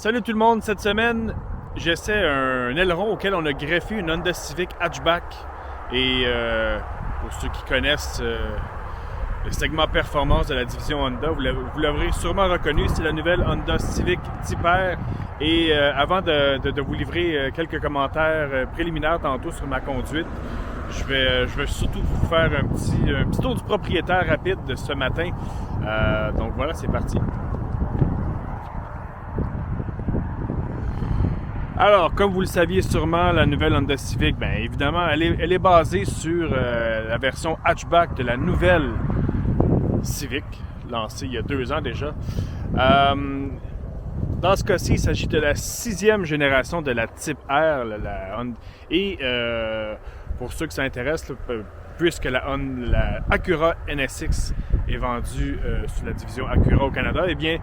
Salut tout le monde, cette semaine, j'essaie un aileron auquel on a greffé une Honda Civic hatchback. Et pour ceux qui connaissent le segment performance de la division Honda, vous l'aurez sûrement reconnu, c'est la nouvelle Honda Civic Type R. Et avant de vous livrer quelques commentaires préliminaires tantôt sur ma conduite, je vais surtout vous faire un petit tour du propriétaire rapide de ce matin. Donc voilà, c'est parti. Alors, comme vous le saviez sûrement, la nouvelle Honda Civic, bien évidemment, elle est basée sur la version hatchback de la nouvelle Civic, lancée il y a 2 ans déjà. Dans ce cas-ci, il s'agit de la 6e génération de la Type R. Et pour ceux que ça intéresse, puisque la Acura NSX est vendue sur la division Acura au Canada, eh bien,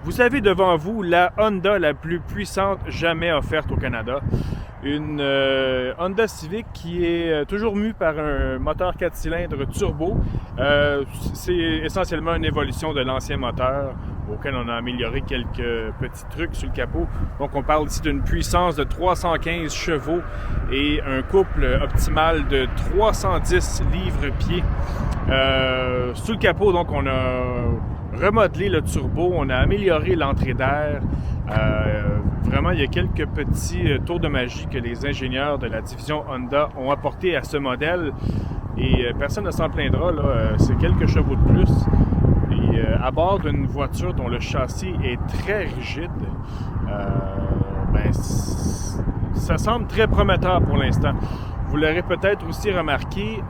vous avez devant vous la Honda la plus puissante jamais offerte au Canada. Une Honda Civic qui est toujours mue par un moteur 4 cylindres turbo. C'est essentiellement une évolution de l'ancien moteur auquel on a amélioré quelques petits trucs sur le capot. Donc on parle ici d'une puissance de 315 chevaux et un couple optimal de 310 livres-pieds. Sous le capot, donc on a remodelé le turbo, on a amélioré l'entrée d'air. Vraiment, il y a quelques petits tours de magie que les ingénieurs de la division Honda ont apporté à ce modèle. Et personne ne s'en plaindra, c'est quelques chevaux de plus. Et à bord d'une voiture dont le châssis est très rigide, ça semble très prometteur pour l'instant. Vous l'aurez peut-être aussi remarqué,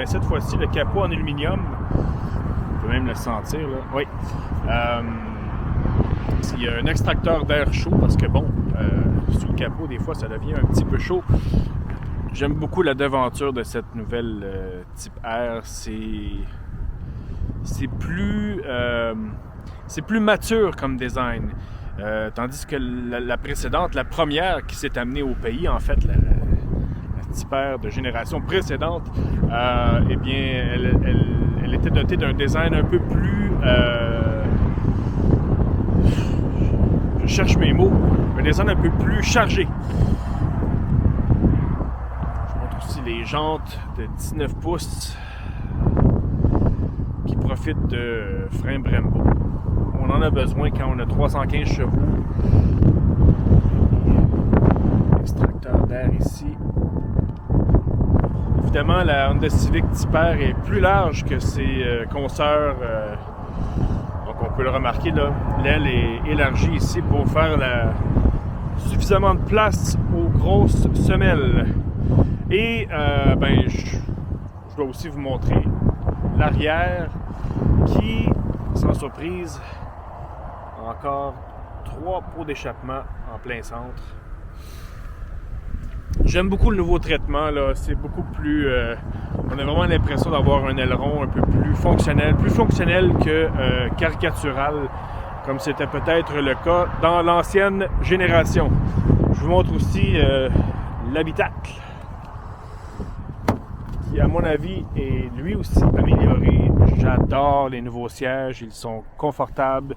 cette fois-ci, le capot en aluminium, on peut même le sentir, là. Oui. Il y a un extracteur d'air chaud parce que, sous le capot, des fois, ça devient un petit peu chaud. J'aime beaucoup la devanture de cette nouvelle Type R. C'est plus mature comme design. Tandis que la précédente, la première qui s'est amenée au pays, en fait, la Type R de génération précédente, eh bien, elle était dotée d'un design un peu plus... je cherche mes mots. Un design un peu plus chargé. Je montre aussi les jantes de 19 pouces qui profitent de freins Brembo. On en a besoin quand on a 315 chevaux. Extracteur d'air ici. Évidemment, la Honda Civic Type R est plus large que ses consoeurs. Donc on peut le remarquer, là, l'aile est élargie ici pour faire suffisamment de place aux grosses semelles. Et je dois aussi vous montrer l'arrière qui, sans surprise, a encore 3 pots d'échappement en plein centre. J'aime beaucoup le nouveau traitement, là. C'est beaucoup plus... on a vraiment l'impression d'avoir un aileron un peu plus fonctionnel que caricatural, comme c'était peut-être le cas dans l'ancienne génération. Je vous montre aussi l'habitacle, qui, à mon avis, est lui aussi amélioré. J'adore les nouveaux sièges, ils sont confortables.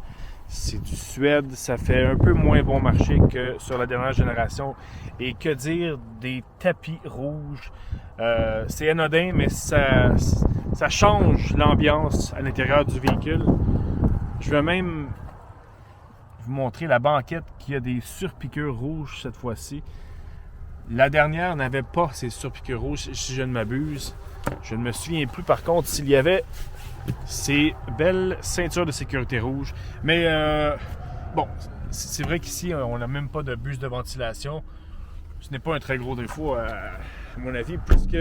C'est du Suède, ça fait un peu moins bon marché que sur la dernière génération. Et que dire des tapis rouges? C'est anodin, mais ça change l'ambiance à l'intérieur du véhicule. Je vais même vous montrer la banquette qui a des surpiqûres rouges cette fois-ci. La dernière n'avait pas ces surpiqûres rouges, si je ne m'abuse. Je ne me souviens plus par contre s'il y avait ces belles ceintures de sécurité rouges. Mais c'est vrai qu'ici, on n'a même pas de buse de ventilation. Ce n'est pas un très gros défaut, à mon avis, puisque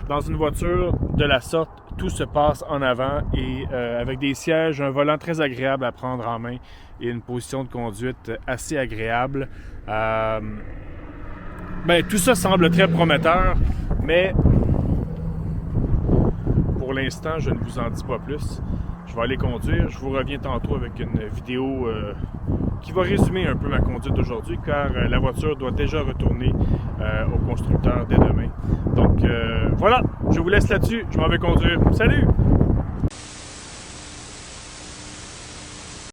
dans une voiture de la sorte, tout se passe en avant et avec des sièges, un volant très agréable à prendre en main et une position de conduite assez agréable. Tout ça semble très prometteur, mais pour l'instant, je ne vous en dis pas plus. Je vais aller conduire. Je vous reviens tantôt avec une vidéo qui va résumer un peu ma conduite d'aujourd'hui, car la voiture doit déjà retourner au constructeur dès demain. Donc voilà, je vous laisse là-dessus. Je m'en vais conduire. Salut!